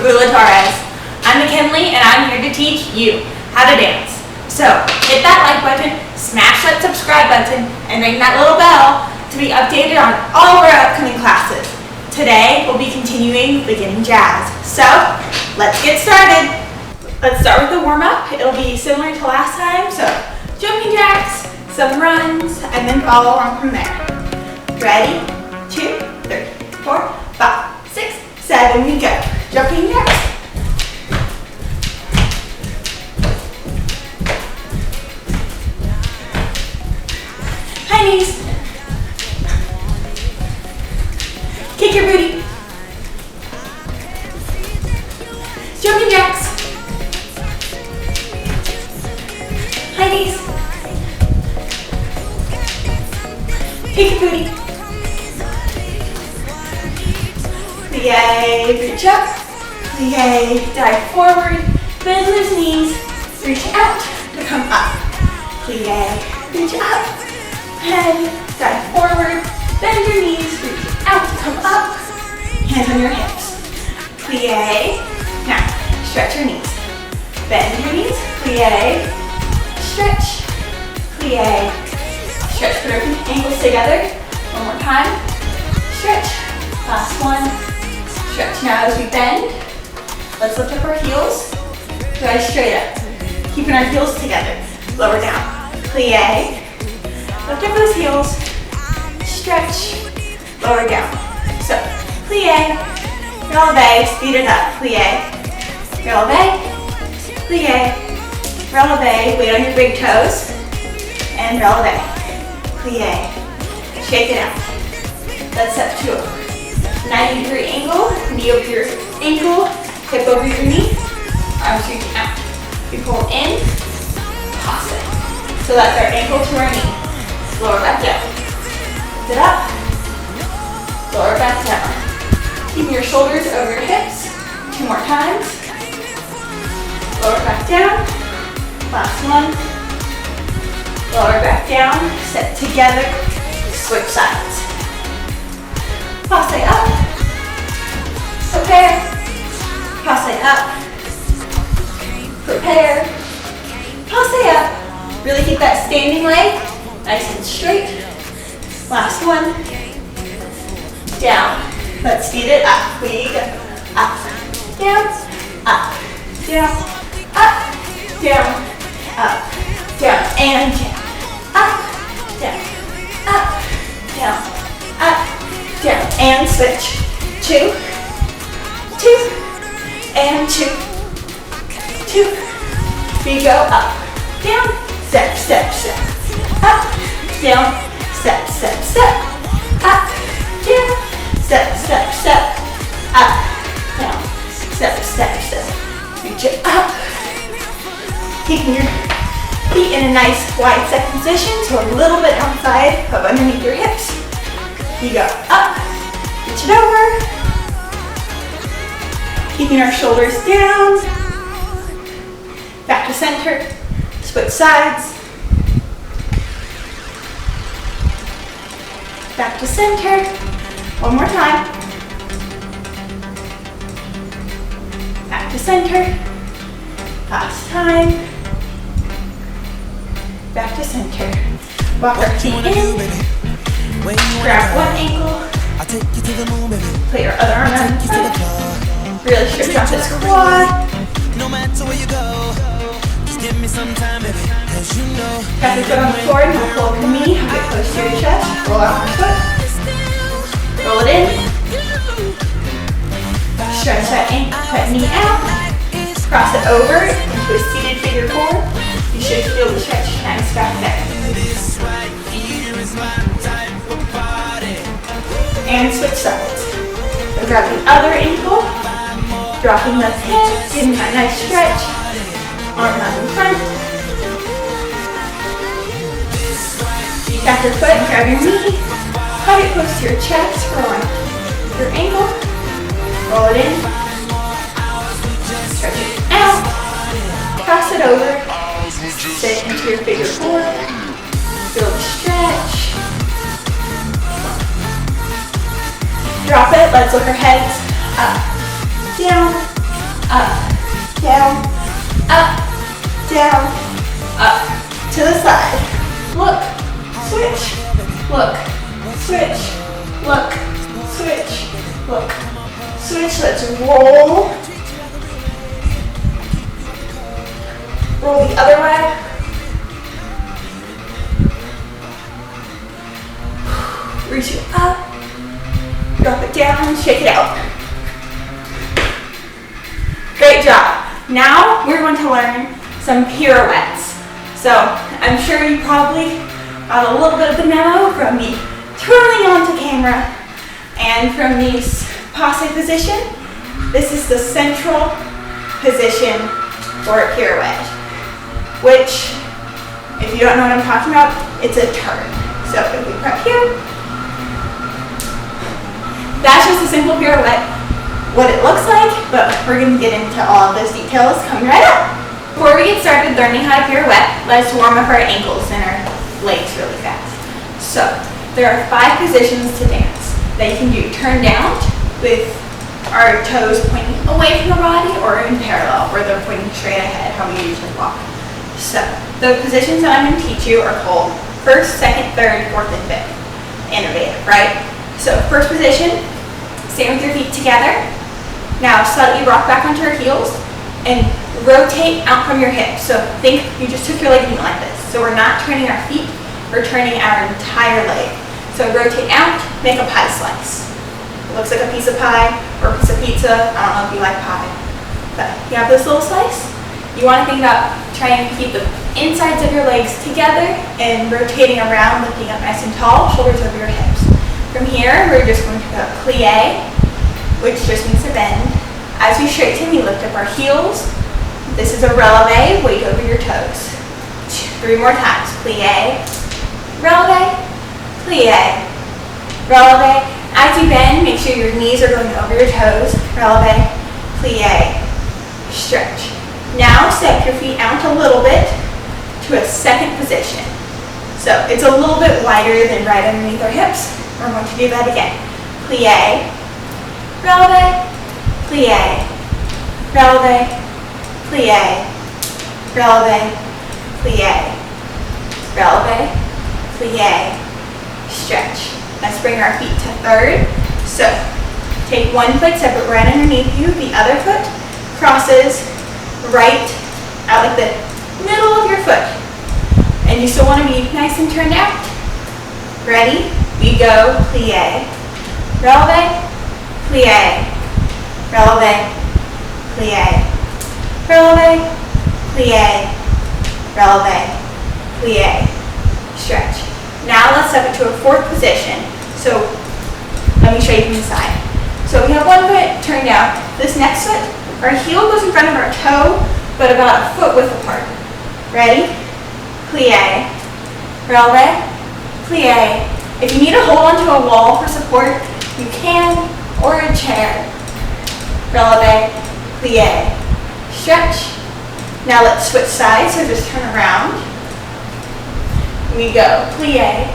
Fabulatores. I'm McKinley and I'm here to teach you how to dance. So hit that like button, smash that subscribe button, and ring that little bell to be updated on all of our upcoming classes. Today we'll be continuing beginning jazz. So let's get started. Let's start with the warm-up. It'll be similar to last time. So jumping jacks, some runs, and then follow along from there. Ready? 2, 3, 4, 5, 6, 7, we go. Jumping jacks. High knees. Kick your booty. Jumping jacks. High knees. Kick your booty. Plie, reach up. Plie, dive forward. Bend those knees. Reach out to come up. Plie, reach up. Head, dive forward. Bend your knees. Reach out to come up. Hands on your hips. Plie. Now, stretch your knees. Bend your knees. Plie. Stretch. Plie. Stretch, put our ankles together. One more time. Stretch. Last one. Stretch now as we bend. Let's lift up our heels. Drive straight up. Keeping our heels together. Lower down. Plie. Lift up those heels. Stretch. Lower down. So, plie. Releve. Speed it up. Plie. Releve. Plie. Releve. Weight on your big toes. And releve. Plie. Shake it out. Let's step to a 90-degree angle. Knee over your ankle. Hip over your knee. Arms reaching out. We pull in. Toss it. So that's our ankle to our knee. Lower back down. Lift it up. Lower back down. Keeping your shoulders over your hips. 2 more times. Lower back down. Last one. Lower back down. Set together. Switch sides. Passe up. Prepare. Passe up. Prepare. Passe up. Really keep that standing leg nice and straight. Last one. Down. Let's speed it up. We go. Up. Down. Up. Down. Up. Down. Up. Down. And down. Up. Down. Up. Down. Up. Down. And switch. 2. 2. And 2. 2. We go up. Down. Step, step, step. Up. Down. Step, step, step. Up. Down. Step, step, step. Up. Down. Step, step, step. Reach it up. Keeping your feet in a nice wide set position, so a little bit outside of underneath your hips. You go up. Reach it over. Keeping our shoulders down. Back to center. Switch sides. Back to center. One more time. Back to center. Last time. Back to center. Walk our feet in. Grab one ankle. Put your other arm on the front. Really stretch out this quad. No matter where you go, just give me some time, baby, 'cause you know. Tap your foot on the floor and you'll pull up the knee. Get close to your chest. Roll out your foot. Roll it in. Stretch that knee out. Cross it over into a seated figure 4. You should feel the stretch nice back there. And switch sides. So grab the other ankle. Dropping the hip. Getting that nice stretch. Arm out in front. Tap your foot, grab your knee. Hug it close to your chest. Roll on your ankle. Roll it in. Stretch it out. Cross it over. Sit into your figure 4. Feel the stretch. Drop it. Let's look our heads up, down, up, down, up, down, up, to the side. Look, switch, look, switch, look, switch, look, switch. Let's roll. Roll the other way. Reach it up, drop it down, shake it out. Great job. Now we're going to learn some pirouettes. So I'm sure you probably got a little bit of the memo from me twirling onto camera and from the passe position. This is the central position for a pirouette, which, if you don't know what I'm talking about, it's a turn. So if we prep here, that's just a simple pirouette, what it looks like, but we're going to get into all of those details coming right up. Before we get started learning how to pirouette, let's warm up our ankles and our legs really fast. So there are 5 positions to dance that you can do. Turn down with our toes pointing away from the body, or in parallel where they're pointing straight ahead, how we usually walk. So the positions that I'm going to teach you are called first, second, third, fourth, and fifth. Innovative, right? So first position, stand with your feet together. Now slightly rock back onto your heels and rotate out from your hips. So think you just took your leg and went like this. So we're not turning our feet, we're turning our entire leg. So rotate out, make a pie slice. It looks like a piece of pie or a piece of pizza. I don't know if you like pie. But you have this little slice. You want to think about trying to keep the insides of your legs together and rotating around, lifting up nice and tall, shoulders over your hips. From here, we're just going to go plie, which just means to bend. As we straighten, we lift up our heels. This is a releve, weight over your toes. 3 more times. Plie, releve, plie, releve. As you bend, make sure your knees are going over your toes. Releve, plie, stretch. Now step your feet out a little bit to a second position. So it's a little bit wider than right underneath our hips. We're going to do that again. Plie, releve, plie, releve, plie, releve, plie, releve, plie, stretch. Let's bring our feet to third. So take one foot, separate right underneath you. The other foot crosses right out like the middle of your foot. And you still want to be nice and turned out. Ready? We go plie, releve, plie, releve, plie, releve, plie, releve, plie, stretch. Now let's step it to a fourth position. So let me show you from the side. So we have one foot turned out. This next foot, our heel goes in front of our toe, but about a foot width apart. Ready? Plie, releve, plie. If you need to hold onto a wall for support, you can, or a chair. Releve, plie, stretch. Now let's switch sides, so just turn around. We go plie,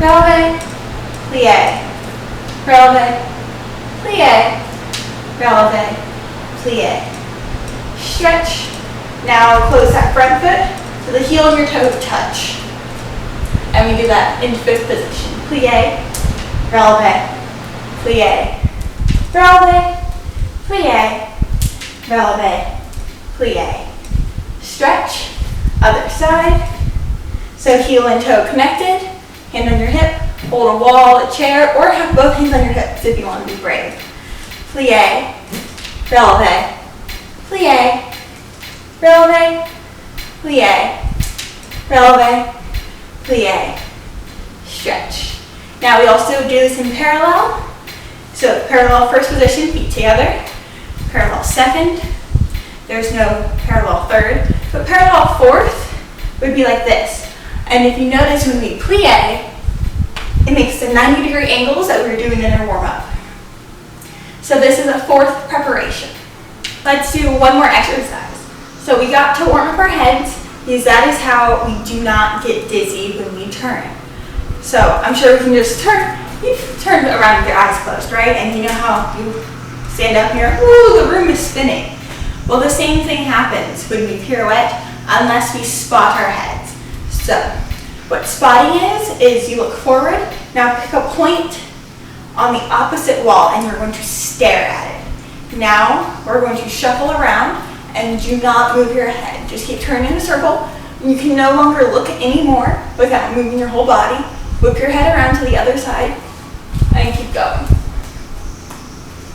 releve, plie, releve, plie, releve, plie, stretch. Now close that front foot so the heel of your toe touch. And we do that in fifth position. Plie, releve, plie, releve, plie, releve, plie. Stretch, other side. So heel and toe connected, hand on your hip, hold a wall, a chair, or have both hands on your hips if you want to be brave. Plie, releve, plie, releve, plie, releve, plie, stretch. Now we also do this in parallel. So parallel first position, feet together. Parallel second. There's no parallel third, but parallel fourth would be like this. And if you notice when we plie, it makes the 90-degree angles that we were doing in our warm-up. So this is a fourth preparation. Let's do one more exercise. So we got to warm up our heads, because that is how we do not get dizzy when we turn. So I'm sure we can just turn. You've turned around with your eyes closed, right? And you know how you stand up here, ooh, the room is spinning. Well, the same thing happens when we pirouette unless we spot our heads. So what spotting is you look forward. Now pick a point on the opposite wall and you're going to stare at it. Now we're going to shuffle around and do not move your head. Just keep turning in a circle. You can no longer look anymore without moving your whole body. Whip your head around to the other side and keep going.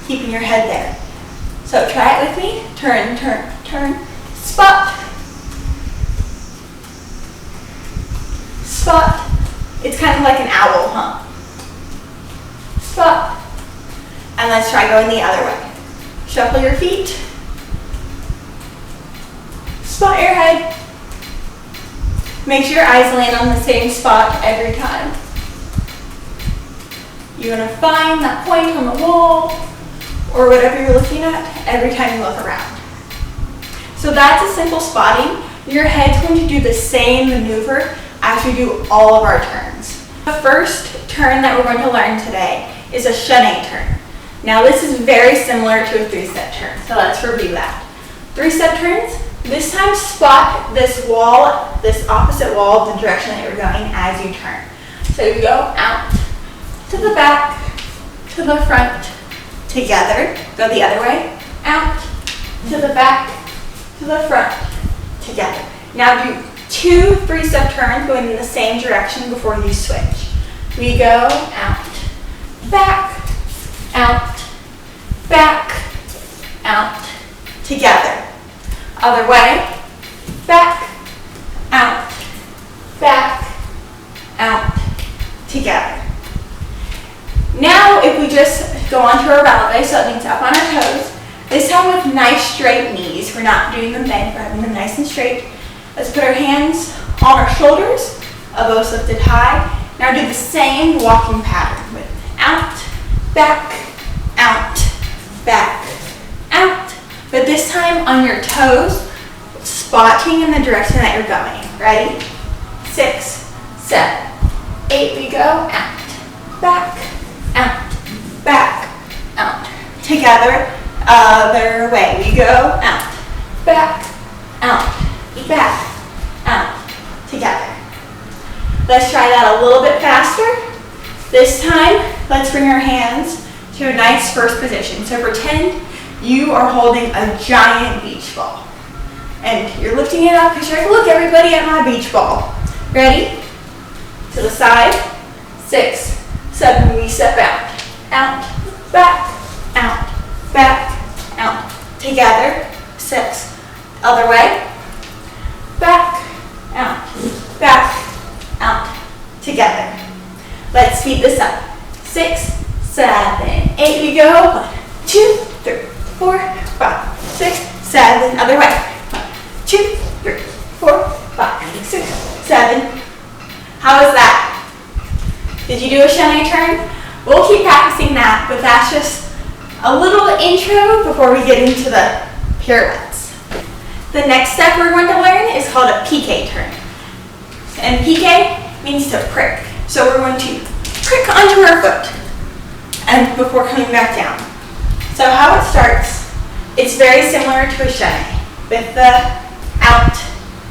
Keeping your head there. So try it with me. Turn, turn, turn. Spot. Spot. It's kind of like an owl, huh? Spot. And let's try going the other way. Shuffle your feet. Spot your head. Make sure your eyes land on the same spot every time. You're going to find that point on the wall or whatever you're looking at every time you look around. So that's a simple spotting. Your head's going to do the same maneuver as we do all of our turns. The first turn that we're going to learn today is a chainne turn. Now this is very similar to a three-step turn, so let's review that. Three-step turns, this time spot this wall, this opposite wall, the direction that you're going as you turn. So you go out, to the back, to the front, together, go the other way, out, to the back, to the front, together. Now do 2 three-step turns going in the same direction before you switch. We go out, back, out, together. Other way, back, out, together. Now if we just go onto our ballet, so it means up on our toes, this time with nice straight knees. We're not doing them bent, we're having them nice and straight. Let's put our hands on our shoulders, elbows lifted high. Now do the same walking pattern with out, back, out. But this time on your toes, spotting in the direction that you're going. Ready? 6, 7, 8, we go out, back, out. Together, other way. We go out, back, out. Together. Let's try that a little bit faster. This time, let's bring our hands to a nice first position. So pretend you are holding a giant beach ball. And you're lifting it up because you're like, look everybody at my beach ball. Ready? To the side. 6, 7, we step out, back, out. Together. 6. Other way. Back, out. Together. Let's speed this up. 6, 7, 8, we go. 1, 2, 3, 4, 5, 6, 7. Other way. 1, 2, 3, 4, 5, 6, 7. How was that? Did you do a chainne turn? We'll keep practicing that, but that's just a little intro before we get into the pirouettes. The next step we're going to learn is called a pique turn. And pique means to prick. So we're going to prick onto our foot and before coming back down. So how it starts, it's very similar to a chainne with the out,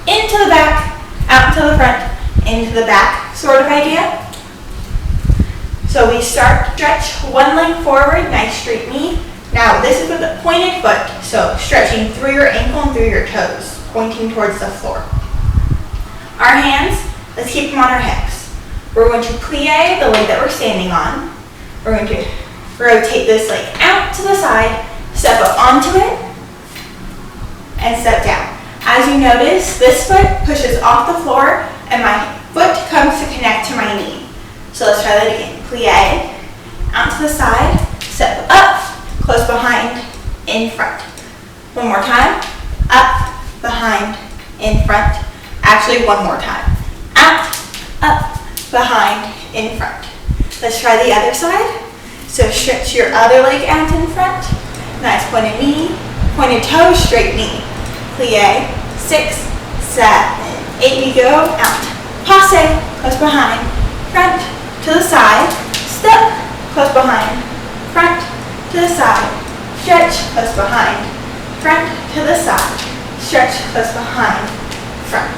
into the back, out to the front, into the back sort of idea. So we start, stretch one leg forward, nice straight knee. Now this is with a pointed foot, so stretching through your ankle and through your toes, pointing towards the floor. Our hands, let's keep them on our hips. We're going to plie the leg that we're standing on. We're going to rotate this leg out to the side, step up onto it, and step down. As you notice, this foot pushes off the floor and my foot comes to connect to my knee. So let's try that again. Plie, out to the side, step up, close behind, in front. One more time. Up, behind, in front. Actually, one more time. Out, up, behind, in front. Let's try the other side. So stretch your other leg out in front. Nice pointed knee, pointed toe, straight knee. Plie, 6, 7, 8, we go, out. Passe, close behind, front, to the side, step, close behind, front, to the side, stretch, close behind, front to the side, stretch close behind, front.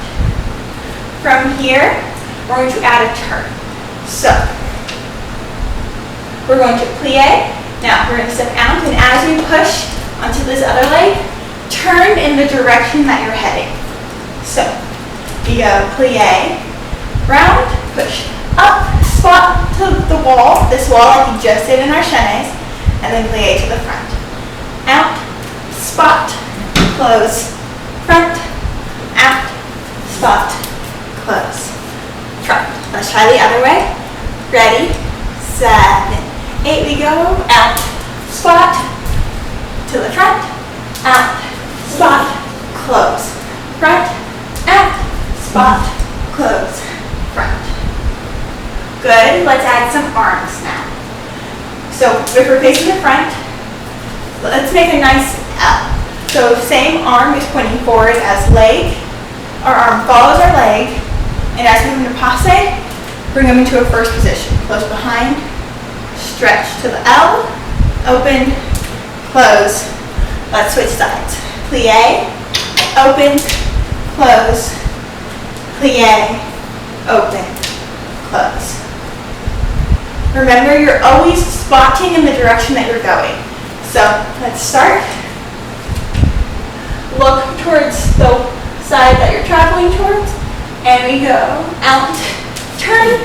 From here, we're going to add a turn. So, we're going to plie. Now, we're going to step out, and as we push onto this other leg, turn in the direction that you're heading. So, you go plie, round, push up, spot to the wall, this wall like you just did in our chaînes, and then plie to the front. Out, spot, close, front, out, spot, close, front. Let's try the other way. Ready, 7, 8, we go, out, spot, to the front, out, spot, close, front, out, spot, close, front. Good, let's add some arms now. So if we're facing the front, let's make a nice L. So same arm is pointing forward as leg, our arm follows our leg, and as we move into passe, bring them into a first position. Close behind, stretch to the L, open, close. Let's switch sides. Plie, open, close, plie, open, close. Remember, you're always spotting in the direction that you're going. So let's start. Look towards the side that you're traveling towards, and we go out, turn,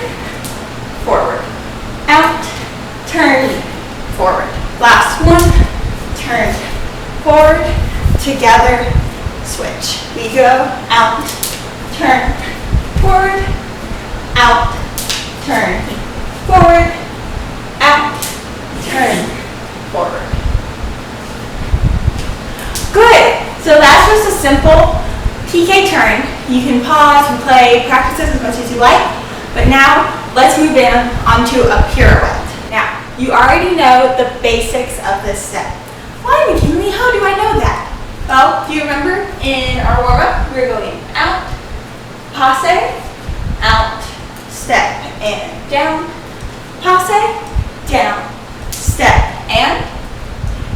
forward, out, turn, forward. Last one, turn, forward, together, switch. We go out, turn, forward, out, turn, forward, out, turn, forward. Good. So that's just a simple pique turn. You can pause and play, practice this as much as you like. But now let's move onto a pirouette. Now, you already know the basics of this step. Why, McKinley, how do I know that? Well, do you remember in our warm-up, we were going out, passe, out, step, and down, passe, down, step, and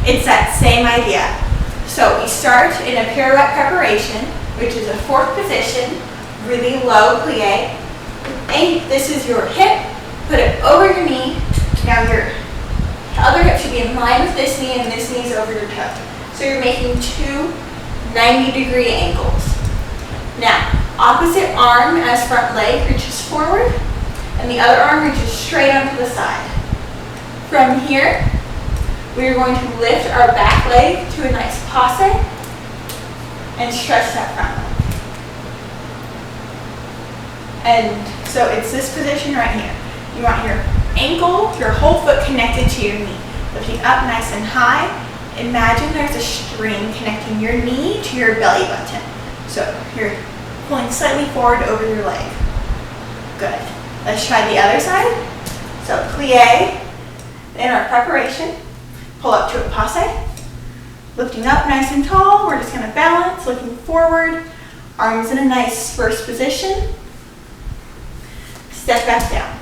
it's that same idea. So we start in a pirouette preparation, which is a fourth position, really low plie. And this is your hip, put it over your knee. Now your other hip should be in line with this knee, and this knee is over your toe. So you're making two 90-degree angles. Now, opposite arm as front leg reaches forward, and the other arm reaches straight onto the side. From here, we're going to lift our back leg to a nice passe and stretch that front leg. And so it's this position right here. You want your ankle, your whole foot connected to your knee. Lifting up nice and high. Imagine there's a string connecting your knee to your belly button. So you're pulling slightly forward over your leg. Good. Let's try the other side. So plie in our preparation. Pull up to a passe. Lifting up nice and tall. We're just going to balance, looking forward. Arms in a nice first position. Step back down.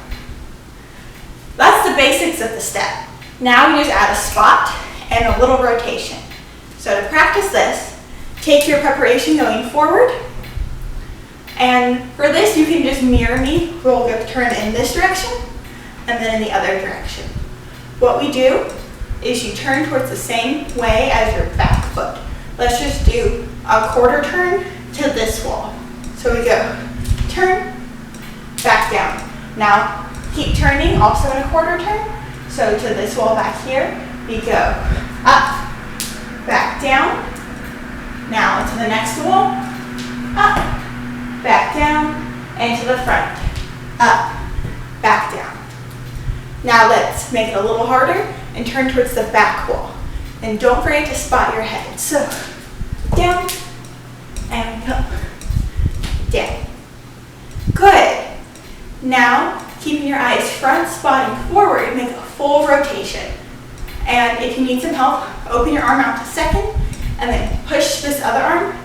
That's the basics of the step. Now we just add a spot and a little rotation. So to practice this, take your preparation going forward. And for this, you can just mirror me. We'll go turn in this direction and then in the other direction. What we do is you turn towards the same way as your back foot. Let's just do a quarter turn to this wall. So we go turn, back down. Now keep turning, also in a quarter turn. So to this wall back here, we go up, back down. Now to the next wall, up, back down, and to the front, up, back down. Now let's make it a little harder and turn towards the back wall. And don't forget to spot your head. So down and up, down. Good. Now, keeping your eyes front, spotting forward, make a full rotation. And if you need some help, open your arm out to second, and then push this other arm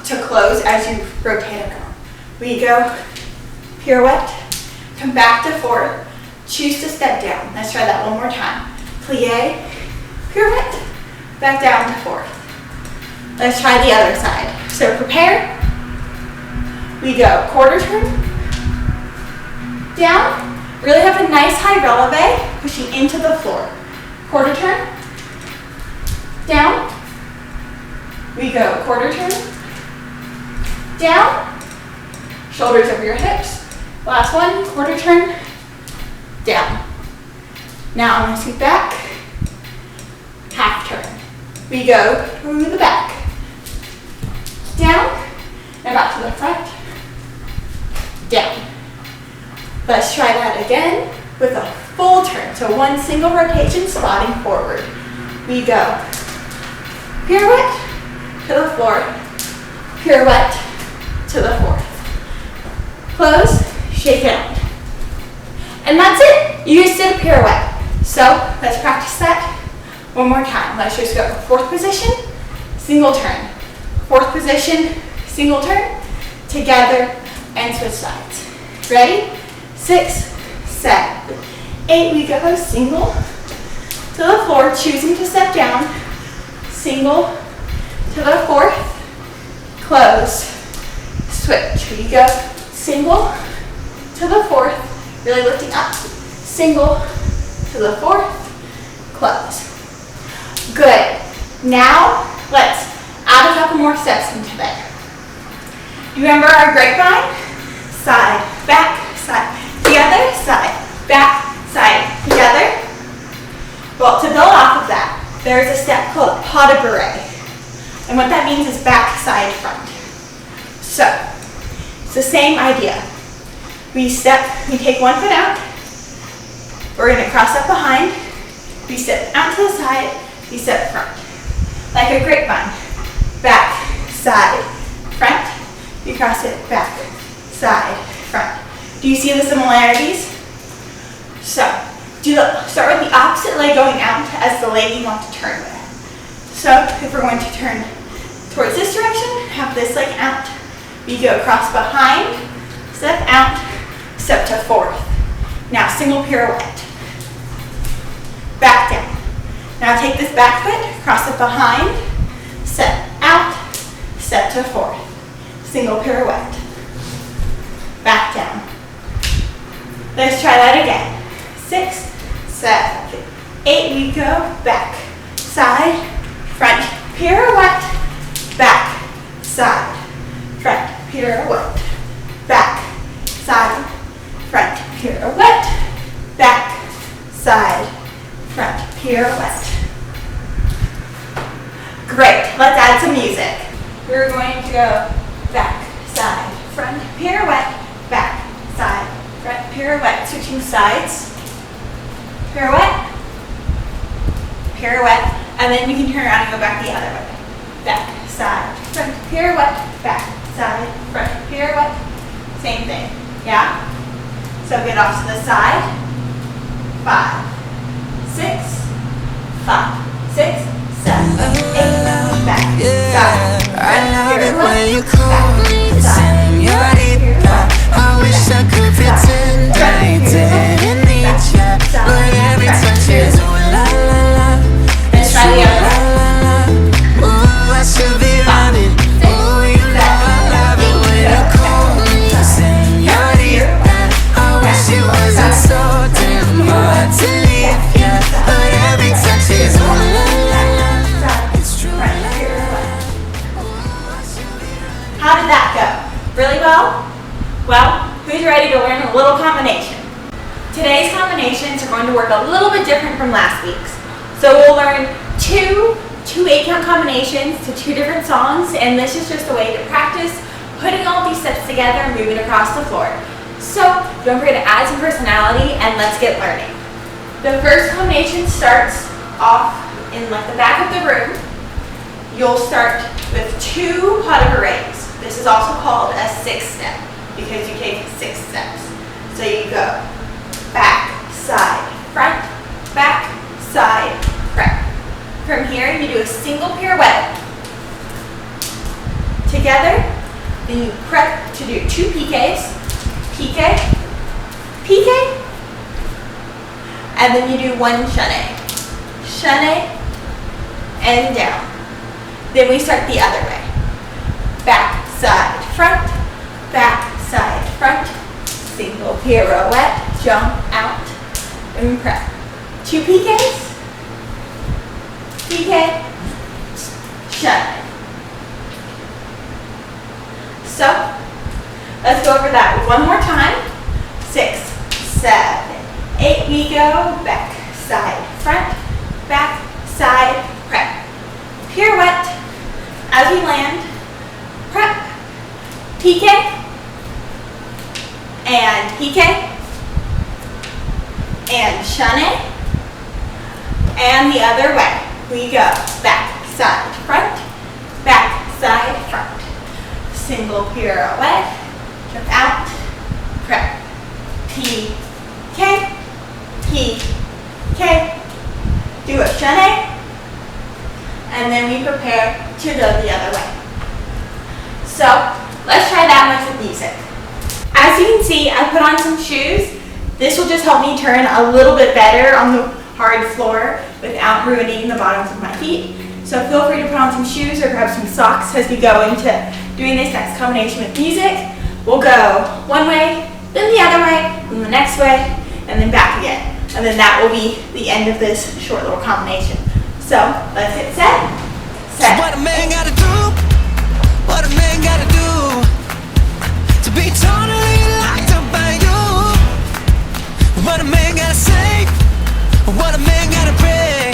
to close as you rotate around. We go pirouette, come back to fourth, choose to step down. Let's try that one more time. Plie, pirouette, back down to fourth. Let's try the other side. So prepare. We go quarter turn, down. Really have a nice high releve, pushing into the floor. Quarter turn, down. We go quarter turn, down. Shoulders over your hips. Last one, quarter turn, down. Now I'm gonna scoot back, half turn. We go through the back, down, and back to the front, down. Let's try that again with a full turn. So one single rotation, sliding forward. We go pirouette to the floor, pirouette to the fourth. Close, shake it out. And that's it. You just did a pirouette. So let's practice that one more time. Let's just go fourth position, single turn. Fourth position, single turn, together, and switch sides. Ready? 6, 7, 8. We go single to the floor, choosing to step down. Single to the fourth, close, switch. We go single to the fourth, really lifting up. Single to the fourth, close. Good. Now let's add a couple more steps into there. You remember our grapevine? Side, back, side, together, side, back, side, together. Well, to build off of that, there's a step called pas de bourrée. And what that means is back, side, front. So, it's the same idea. We take one foot out. We're gonna cross up behind. We step out to the side, we step front. Like a grapevine. Back, side, front. You cross it, back, side, front. Do you see the similarities? So, start with the opposite leg going out as the leg you want to turn with. So, if we're going to turn towards this direction, have this leg out. We go cross behind, step out, step to fourth. Now, single pirouette. Back down. Now take this back foot, cross it behind, step out, step to fourth. Single pirouette. Back down. Let's try that again. 6, 7, 8. We go back, side, front, pirouette, back, side, front, pirouette, back, side, front, pirouette, back, side, front, pirouette. Great, let's add some music. We're going to go back, side, front, pirouette, back, side, front, pirouette. Switching sides. Pirouette, pirouette, and then you can turn around and go back the other way. Back, side, front, pirouette, back, side, front, pirouette. Same thing, yeah? So get off to the side. 5, 6, 5, 6, 7, 8. Back, side, front, pirouette, back, side, Senorita. I wish I could pretend I didn't need you, but every touch is ooh la la la. Let's try the other way. Ooh, I should be running. Ooh, you know I love it when you call me Senorita. I wish it wasn't so damn hard to leave you, but every touch is ooh la la la. It's true. How did that go? Really well? Well, who's ready to learn a little combination? Today's combinations are going to work a little bit different from last week's. So we'll learn two 8-count combinations to 2 different songs, and this is just a way to practice putting all these steps together and moving across the floor. So don't forget to add some personality, and let's get learning. The first combination starts off in like the back of the room. You'll start with 2 pas de bourrées. This is also called a 6-step because you take 6 steps. So you go back, side, front, back, side, front. From here, you do a single pirouette together. Then you prep to do 2 piques, pique, pique, and then you do 1 chainne, chainne, and down. Then we start the other way. Back, side, front, back, side, front. Single pirouette, jump out, and prep. 2 piques, pique, chainne. So, let's go over that one more time. 6, 7, 8, we go back, side, front, back, side, prep. Pirouette, as we land, prep, pique, and pique, and chainne, and the other way. We go back, side, front, back, side, front. Single pirouette, jump out, prep, pique, pique, do a chainne, and then we prepare to go the other way. So let's try that much with music. As you can see, I put on some shoes. This will just help me turn a little bit better on the hard floor without ruining the bottoms of my feet. So feel free to put on some shoes or grab some socks as we go into doing this next combination with music. We'll go one way, then the other way, then the next way, and then back again. And then that will be the end of this short little combination. So let's get set. Set. What a man gotta do, what a man gotta do to be totally locked up by you. What a man gotta say, what a man gotta pray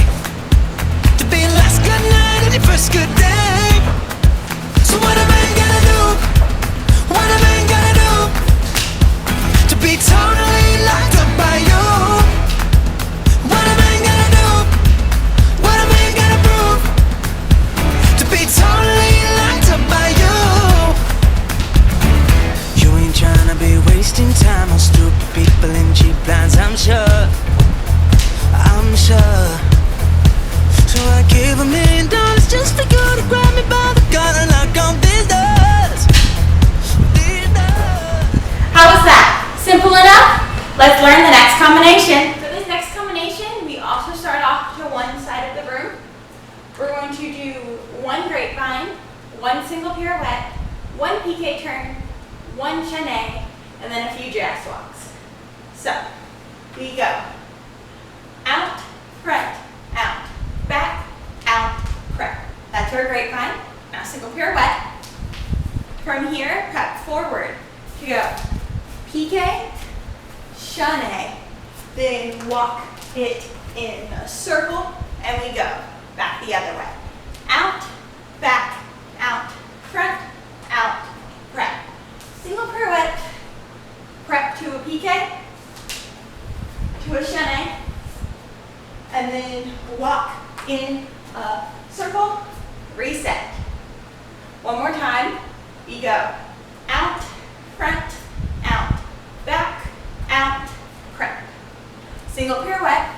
to be last good night and your first good day. So what a man gotta do, what a man gotta do to be totally locked up by you. What a man gotta do, what a man gotta prove to be totally locked up by you. You ain't tryna be wasting time on stupid people in cheap lines, I'm sure, I'm sure. So I gave $1 million just for you to grab me by the collar and knock on these doors. How was that? Simple enough? Let's learn the next combination. For this next combination, we also start off to one side of the room. We're going to do 1 grapevine, 1 single pirouette, 1 pique turn, 1 chainne, and then a few jazz walks. So, we go out, front, out, back, out, prep. That's our grapevine. Now single pirouette. From here, prep forward to go pique, chainne, then walk it in a circle, and we go back the other way. Out, back, out, front, out, prep. Single pirouette, prep to a pique, to a chainne, and then walk in a circle, reset. One more time, we go out, front, out, back, out, prep. Single pirouette,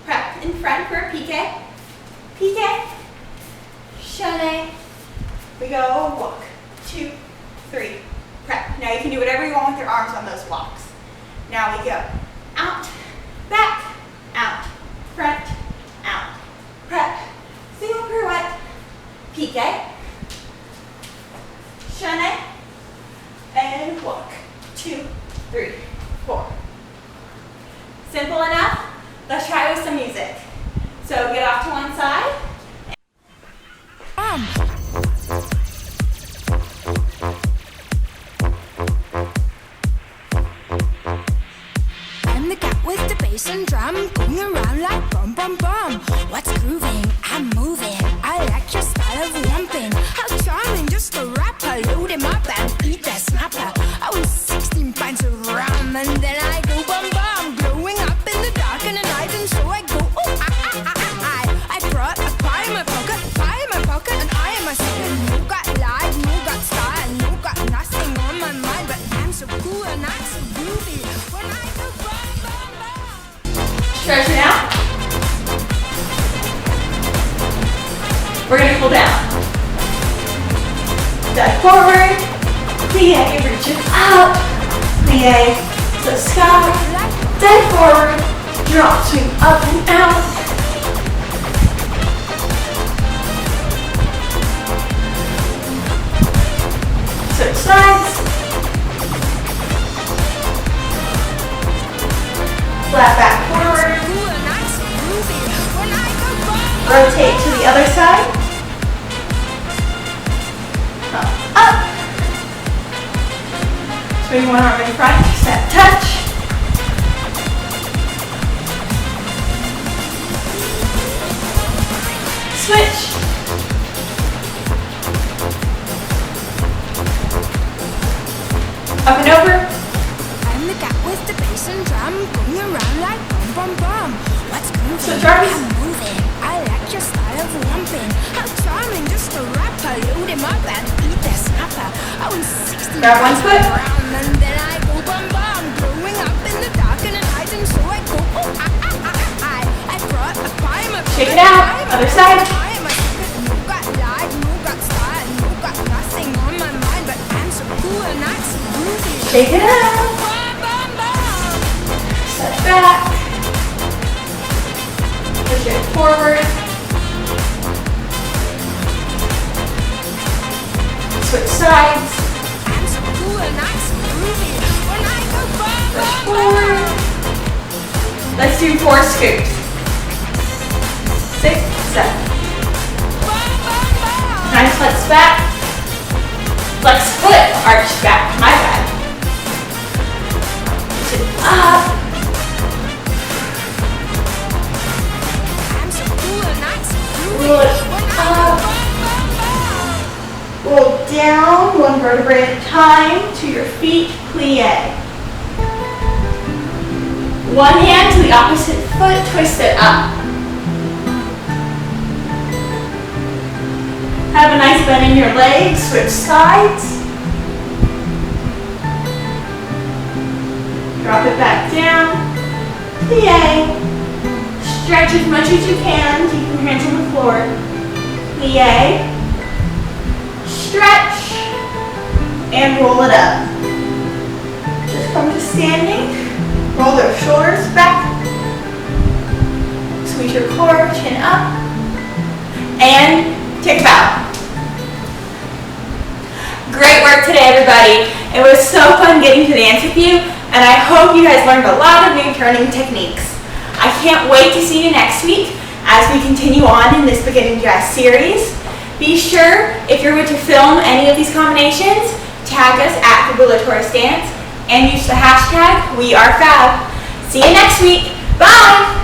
prep in front for a pique, pique, chainne, we go walk, 2, 3, prep. Now you can do whatever you want with your arms on those walks. Now we go out, back, out, front, out, prep, single pirouette, pique, chainne, and walk, 2, 3, 4. Simple enough? Let's try with some music. So get off to one side. I'm the cat with the bass and drum, going around like bum bum bum. What's grooving? I'm moving. I like your style of lumping. How charming, just a rapper. Load him up and eat that snapper. I was 16 pints of rum and then I go bum bum. Glowing up in the dark in the night and so I go oh I brought a pie in my pocket and I am a singer. No got life, no got style, no got nothing on my mind, but I'm so cool and I'm so groovy when I go bum bum bum. Stretch it out. We're going to pull down. Dive forward. Plie, reach it out. Plie to the sky. Dive forward. Drop, swing up and out. that back forward. Rotate to the other side. Up. Swing one arm in front, step touch. Switch. Up and over. I'm the cat with the bass and drum, going around like bum bum bum. What's grooving? Switch arms. I'm moving. I like your style of lumping. How charming, just a rapper. Load him up and eat the snapper. I was 16. Grab one foot. And then I go bum bum. Growing up in the dark and at night, and so I go I brought a pie, my Shake it out. Other side. No got lied, no got style, no got nothing on my mind, but I'm so cool and I'm so groovy. Shake it out. Bum, bum, bum. Step back. Push it forward. Switch sides. I'm so cool and I'm so groovy. When I go bum, Push bum, forward. bum. Let's do 4 scoops. 6, 7. Nice flex back. Flex foot, arch back. My bad. Push it up. I'm so cool and I'm so groovy. Roll it When I go up. bum, bum, bum. Roll down, one vertebrae at a time to your feet, plie. One hand to the opposite foot, twist it up. Have a nice bend in your legs, switch sides. Drop it back down, plie. Stretch as much as you can, keep your hands on the floor. Plie. Stretch and roll it up. Just come to standing. Roll their shoulders back. Squeeze your core, chin up. And take a bow. Great work today, everybody. It was so fun getting to dance with you, and I hope you guys learned a lot of new turning techniques. I can't wait to see you next week as we continue on in this beginning dress series. Be sure, if you're going to film any of these combinations, tag us at Fabulatores Dance and use the hashtag #WeAreFab. See you next week. Bye!